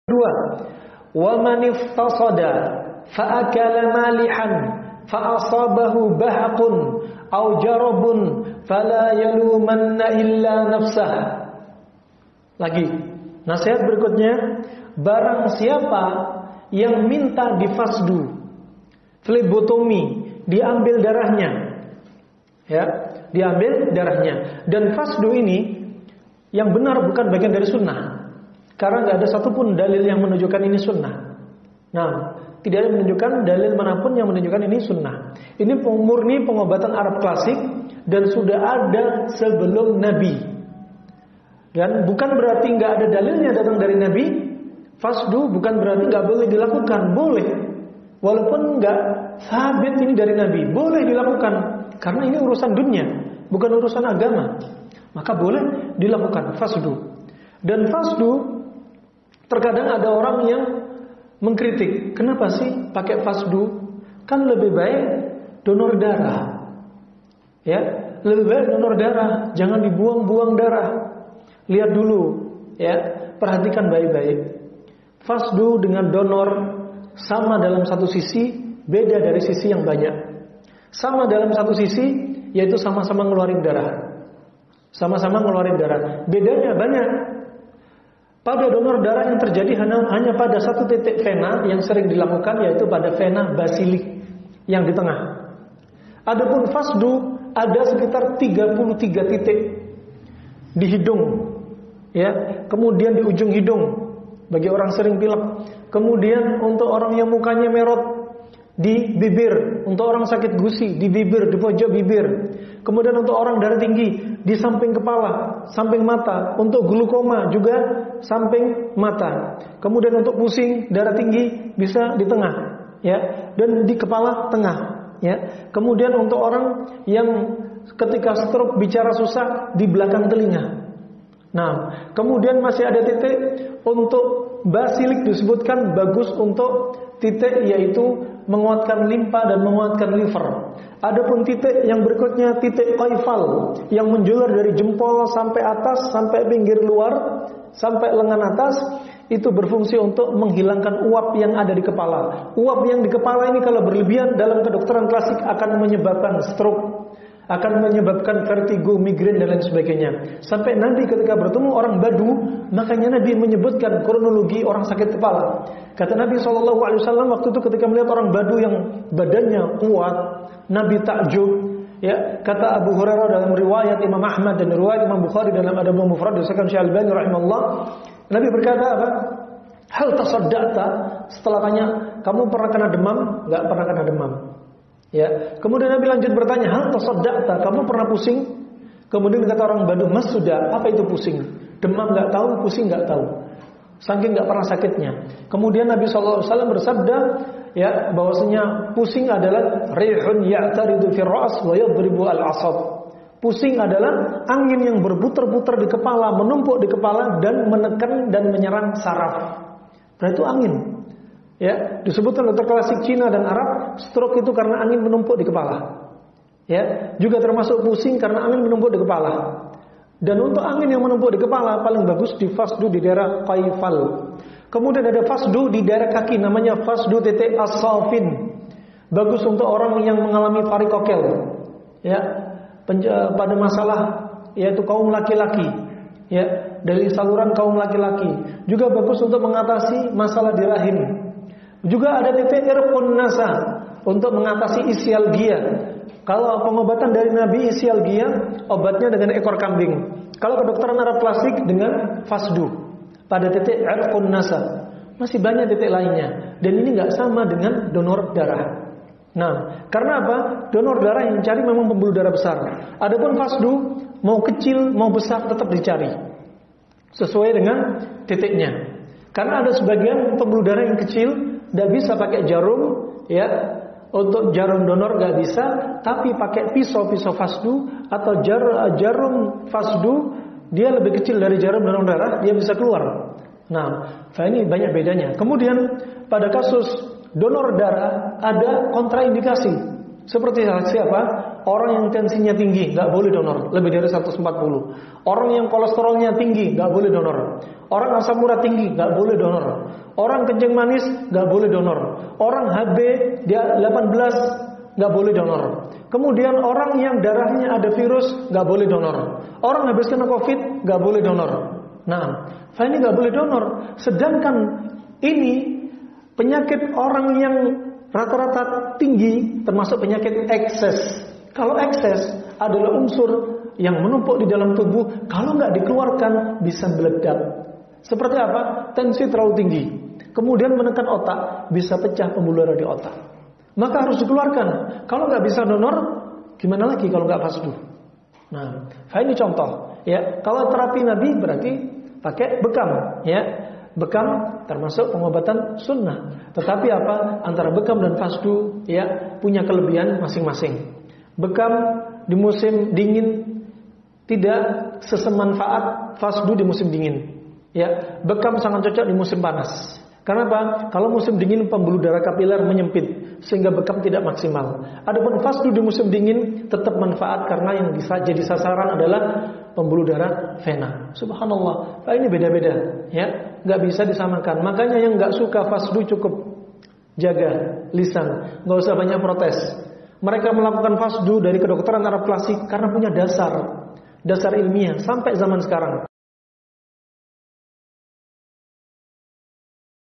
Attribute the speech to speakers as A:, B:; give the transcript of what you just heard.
A: Kedua, wa man iftasada fa akala malihan fa asabahu bahqun aw jarabun fala yalumanna illa nafsah. Lagi, nasihat berikutnya, barang siapa yang minta difasdu, flebotomi, diambil darahnya, ya, diambil darahnya. Dan fasdu ini yang benar bukan bagian dari sunnah, karena nggak ada satupun dalil yang menunjukkan ini sunnah. Nah, tidak ada menunjukkan dalil manapun yang menunjukkan ini sunnah. Ini murni pengobatan Arab klasik dan sudah ada sebelum Nabi. Dan bukan berarti nggak ada dalilnya datang dari Nabi. Fasdu bukan berarti nggak boleh dilakukan, boleh. Walaupun nggak sabit ini dari Nabi, boleh dilakukan karena ini urusan dunia, bukan urusan agama. Maka boleh dilakukan fasdu. Dan fasdu terkadang ada orang yang mengkritik, kenapa sih pakai fasdu? Kan lebih baik donor darah. Ya, lebih baik donor darah, jangan dibuang-buang darah. Lihat dulu, ya, perhatikan baik-baik. Fasdu dengan donor sama dalam satu sisi, beda dari sisi yang banyak. Sama dalam satu sisi, yaitu sama-sama ngeluarin darah. Sama-sama ngeluarin darah. Bedanya banyak. Pada donor darah yang terjadi hanya pada satu titik vena yang sering dilakukan, yaitu pada vena basilik yang di tengah. Adapun fasdu ada sekitar 33 titik di hidung, ya, kemudian di ujung hidung bagi orang sering pilek, kemudian untuk orang yang mukanya merot di bibir, untuk orang sakit gusi di bibir, di pojok bibir, kemudian untuk orang darah tinggi di samping kepala, samping mata, untuk glukoma juga samping mata, kemudian untuk pusing darah tinggi bisa di tengah, ya, dan di kepala tengah, ya, kemudian untuk orang yang ketika stroke bicara susah di belakang telinga. Nah, kemudian masih ada titik untuk basilik disebutkan bagus untuk titik yaitu menguatkan limpa dan menguatkan liver. Adapun titik yang berikutnya titik qaifal yang menjular dari jempol sampai atas, sampai pinggir luar, sampai lengan atas, itu berfungsi untuk menghilangkan uap yang ada di kepala. Uap yang di kepala ini kalau berlebihan dalam kedokteran klasik akan menyebabkan stroke, akan menyebabkan vertigo, migrain dan lain sebagainya. Sampai nanti ketika bertemu orang Badu, makanya Nabi menyebutkan kronologi orang sakit kepala. Kata Nabi SAW waktu itu ketika melihat orang Badu yang badannya kuat, Nabi takjub. Ya, kata Abu Hurairah dalam riwayat Imam Ahmad dan riwayat Imam Bukhari dalam Adabul Mufrad disebutkan Syekh Al-Albani rahimahullah, Nabi berkata apa? Hal tasaddaqta, setelah tanya, kamu pernah kena demam? Enggak pernah kena demam. Ya, kemudian Nabi lanjut bertanya, hal tasaddaqta, kamu pernah pusing? Kemudian kata orang Badu, Mas sudah, apa itu pusing? Demam enggak tahu, pusing enggak tahu. Saking enggak pernah sakitnya. Kemudian Nabi SAW bersabda, ya, bahwasanya pusing adalah rihun ya'taridu fi ra's wa yadribu al-'asab. Pusing adalah angin yang berputar-putar di kepala, menumpuk di kepala dan menekan dan menyerang saraf. Berarti itu angin. Ya, disebutkan dokter klasik Cina dan Arab, stroke itu karena angin menumpuk di kepala. Ya, juga termasuk pusing karena angin menumpuk di kepala. Dan untuk angin yang menumpuk di kepala paling bagus di fasdu di daerah qaifal. Kemudian ada fasdu di daerah kaki, namanya fasdu titik as-safin. Bagus untuk orang yang mengalami varikokel. Ya, pada masalah yaitu kaum laki-laki. Ya, dari saluran kaum laki-laki. Juga bagus untuk mengatasi masalah di rahim. Juga ada titik irqun nasa untuk mengatasi ischialgia. Kalau pengobatan dari Nabi ischialgia, obatnya dengan ekor kambing. Kalau kedokteran Arab klasik dengan fasdu pada titik irqun nasa. Masih banyak titik lainnya. Dan ini nggak sama dengan donor darah. Nah, karena apa? Donor darah yang dicari memang pembuluh darah besar. Adapun fasdu mau kecil mau besar tetap dicari sesuai dengan titiknya. Karena ada sebagian pembuluh darah yang kecil tidak bisa pakai jarum, ya, untuk jarum donor nggak bisa, tapi pakai pisau fasdu atau jarum fasdu, dia lebih kecil dari jarum donor darah, dia bisa keluar. Nah, ini banyak bedanya. Kemudian pada kasus donor darah ada kontraindikasi. Seperti siapa? Orang yang tensinya tinggi nggak boleh donor lebih dari 140. Orang yang kolesterolnya tinggi nggak boleh donor. Orang asam urat tinggi nggak boleh donor. Orang kencing manis nggak boleh donor. Orang HB dia 18 nggak boleh donor. Kemudian orang yang darahnya ada virus nggak boleh donor. Orang habis kena COVID nggak boleh donor. Nah, ini nggak boleh donor. Sedangkan ini penyakit orang yang rata-rata tinggi, termasuk penyakit ekses. Kalau ekses adalah unsur yang menumpuk di dalam tubuh, kalau nggak dikeluarkan bisa meledak. Seperti apa? Tensi terlalu tinggi, kemudian menekan otak, bisa pecah pembuluh darah di otak. Maka harus dikeluarkan. Kalau nggak bisa donor, gimana lagi kalau nggak fasdu? Nah, ini contoh. Ya, kalau terapi Nabi berarti pakai bekam. Ya, bekam termasuk pengobatan sunnah. Tetapi apa? Antara bekam dan fasdu ya punya kelebihan masing-masing. Bekam di musim dingin tidak sesemanfaat fasdu di musim dingin. Ya, bekam sangat cocok di musim panas. Karena apa? Kalau musim dingin pembuluh darah kapiler menyempit sehingga bekam tidak maksimal. Adapun fasdu di musim dingin tetap manfaat karena yang bisa jadi sasaran adalah pembuluh darah vena. Subhanallah. Ini beda-beda, ya, nggak bisa disamakan. Makanya yang nggak suka fasdu cukup jaga lisan, nggak usah banyak protes. Mereka melakukan fasdu dari kedokteran Arab klasik karena punya dasar ilmiah sampai zaman sekarang.